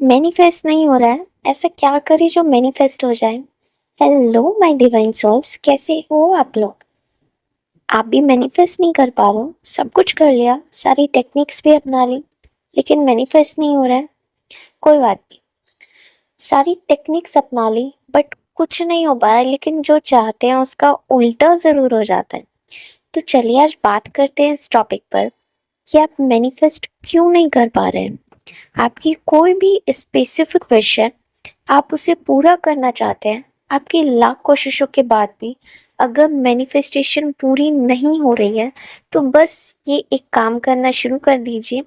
Manifest नहीं हो रहा है, ऐसा क्या करें जो मैनिफेस्ट हो जाए। हेलो माय डिवाइन सोल्स, कैसे हो आप लोग। आप भी मैनिफेस्ट नहीं कर पा रहे हो, सब कुछ कर लिया, सारी टेक्निक्स भी अपना ली, लेकिन मैनिफेस्ट नहीं हो रहा है। कोई बात नहीं, सारी टेक्निक्स अपना ली बट कुछ नहीं हो पा रहा है, लेकिन जो चाहते हैं उसका उल्टा ज़रूर हो जाता है। तो चलिए आज बात करते हैं इस टॉपिक पर कि आप मैनिफेस्ट क्यों नहीं कर पा रहे हैं। आपकी कोई भी स्पेसिफिक विश है, आप उसे पूरा करना चाहते हैं, आपकी लाख कोशिशों के बाद भी अगर मैनिफेस्टेशन पूरी नहीं हो रही है तो बस ये एक काम करना शुरू कर दीजिए,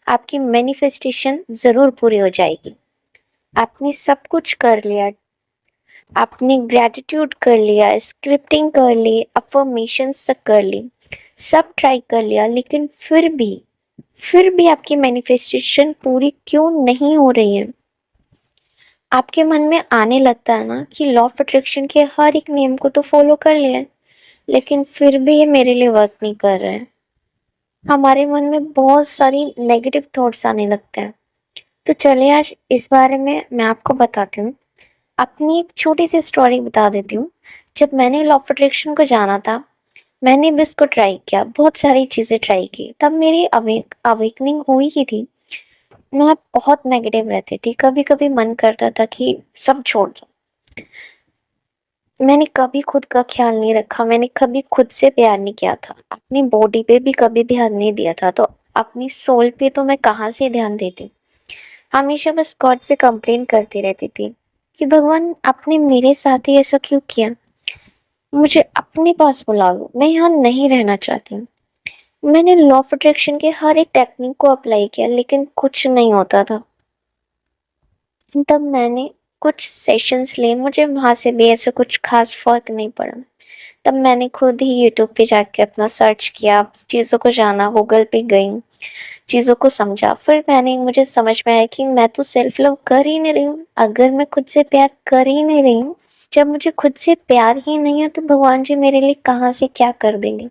आपकी मैनिफेस्टेशन ज़रूर पूरी हो जाएगी। आपने सब कुछ कर लिया, आपने ग्रैटिट्यूड कर लिया, स्क्रिप्टिंग कर ली, अफर्मेशंस तक कर ली, सब ट्राई कर लिया, लेकिन फिर भी आपकी मैनिफेस्टेशन पूरी क्यों नहीं हो रही है। आपके मन में आने लगता है ना कि लॉ ऑफ अट्रैक्शन के हर एक नियम को तो फॉलो कर लिया है, लेकिन फिर भी ये मेरे लिए वर्क नहीं कर रहा है। हमारे मन में बहुत सारी नेगेटिव थॉट्स आने लगते हैं। तो चलिए आज इस बारे में मैं आपको बताती हूँ। अपनी एक छोटी सी स्टोरी बता देती हूँ। जब मैंने लॉ ऑफ अट्रैक्शन को जाना था, मैंने भी इसको ट्राई किया, बहुत सारी चीज़ें ट्राई की, तब मेरी अवेकनिंग हुई ही थी। मैं बहुत नेगेटिव रहती थी, कभी कभी मन करता था कि सब छोड़ दो। मैंने कभी खुद का ख्याल नहीं रखा, मैंने कभी खुद से प्यार नहीं किया था, अपनी बॉडी पे भी कभी ध्यान नहीं दिया था, तो अपनी सोल पे तो मैं कहाँ से ध्यान देती। हमेशा बस गॉड से कंप्लेन करती रहती थी कि भगवान आपने मेरे साथ ही ऐसा क्यों किया, मुझे अपने पास बुला लो, मैं यहाँ नहीं रहना चाहती हूँ। मैंने लॉ ऑफ अट्रैक्शन के हर एक टेक्निक को अप्लाई किया, लेकिन कुछ नहीं होता था। तब मैंने कुछ सेशंस लिए, मुझे वहाँ से भी ऐसा कुछ खास फर्क नहीं पड़ा। तब मैंने खुद ही यूट्यूब पे जाके अपना सर्च किया, चीज़ों को जाना, गूगल पे गई, चीज़ों को समझा। फिर मुझे समझ में आया कि मैं तो सेल्फ लव कर ही नहीं रही हूँ। अगर मैं खुद से प्यार कर ही नहीं रही हूँ, जब मुझे खुद से प्यार ही नहीं है, तो भगवान जी मेरे लिए कहाँ से क्या कर देंगे।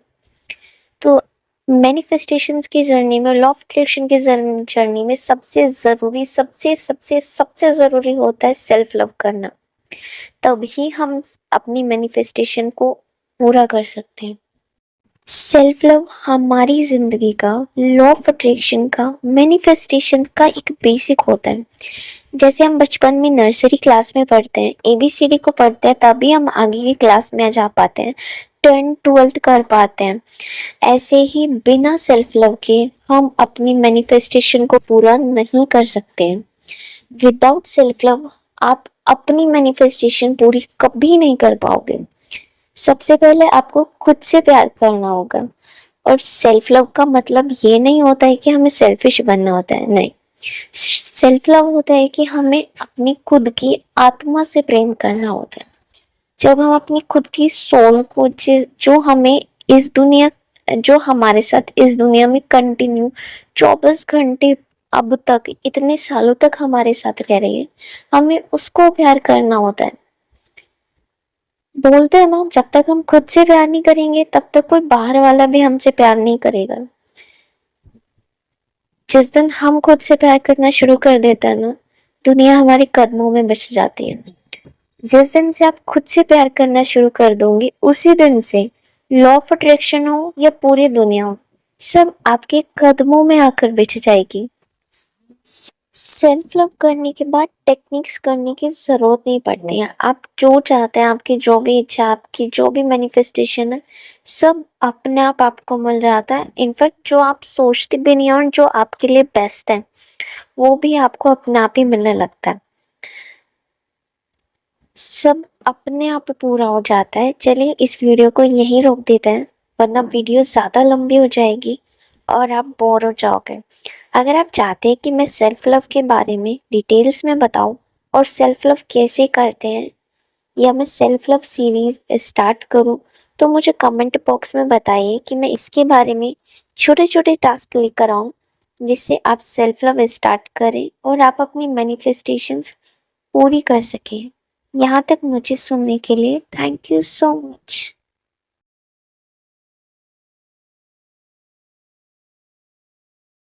तो मैनिफेस्टेशंस की जर्नी में, लॉ ऑफ अट्रैक्शन की जर्नी में सबसे ज़रूरी, सबसे सबसे सबसे ज़रूरी होता है सेल्फ लव करना। तभी हम अपनी मैनिफेस्टेशन को पूरा कर सकते हैं। सेल्फ लव हमारी ज़िंदगी का, लॉ ऑफ अट्रैक्शन का, मैनिफेस्टेशन का एक बेसिक होता है। जैसे हम बचपन में नर्सरी क्लास में पढ़ते हैं, ABCD को पढ़ते हैं, तभी हम आगे की क्लास में जा पाते हैं, 10th 12th कर पाते हैं। ऐसे ही बिना सेल्फ लव के हम अपनी मैनिफेस्टेशन को पूरा नहीं कर सकते हैं। विदाउट सेल्फ लव आप अपनी मैनिफेस्टेशन पूरी कभी नहीं कर पाओगे। सबसे पहले आपको खुद से प्यार करना होगा। और सेल्फ लव का मतलब ये नहीं होता है कि हमें सेल्फिश बनना होता है, नहीं। सेल्फ लव होता है कि हमें अपनी खुद की आत्मा से प्रेम करना होता है। जब हम अपनी खुद की सोल को, जो हमारे साथ इस दुनिया में कंटिन्यू 24 घंटे अब तक, इतने सालों तक हमारे साथ रह रही है, हमें उसको प्यार करना होता है। बोलते हैं ना, जब तक हम खुद से प्यार नहीं करेंगे तब तक कोई बाहर वाला भी हमसे प्यार नहीं करेगा। जिस दिन हम खुद से प्यार करना शुरू कर देते हैं ना, दुनिया हमारे कदमों में बच जाती है। जिस दिन से आप खुद से प्यार करना शुरू कर दोगे, उसी दिन से लॉ ऑफ अट्रैक्शन हो या पूरी दुनिया हो, सब आपके कदमों में आकर बिछ जाएगी। सेल्फ लव करने के बाद टेक्निक्स करने की ज़रूरत नहीं पड़ती है। आप जो चाहते हैं, आपकी जो भी इच्छा, आपकी जो भी मैनिफेस्टेशन है, सब अपने आप आपको मिल जाता है। इनफैक्ट जो आप सोचते भी नहीं, और जो आपके लिए बेस्ट है, वो भी आपको अपने आप ही मिलने लगता है। सब अपने आप पूरा हो जाता है। चलिए इस वीडियो को यहीं रोक देते हैं, वरना वीडियो ज़्यादा लंबी हो जाएगी और आप बोर हो जाओगे। अगर आप चाहते हैं कि मैं सेल्फ लव के बारे में डिटेल्स में बताऊं और सेल्फ लव कैसे करते हैं, या मैं सेल्फ लव सीरीज़ स्टार्ट करूं, तो मुझे कमेंट बॉक्स में बताइए कि मैं इसके बारे में छोटे छोटे टास्क लेकर आऊँ, जिससे आप सेल्फ लव स्टार्ट करें और आप अपनी मैनिफेस्टेशंस पूरी कर सकें। यहाँ तक मुझे सुनने के लिए थैंक यू सो मच।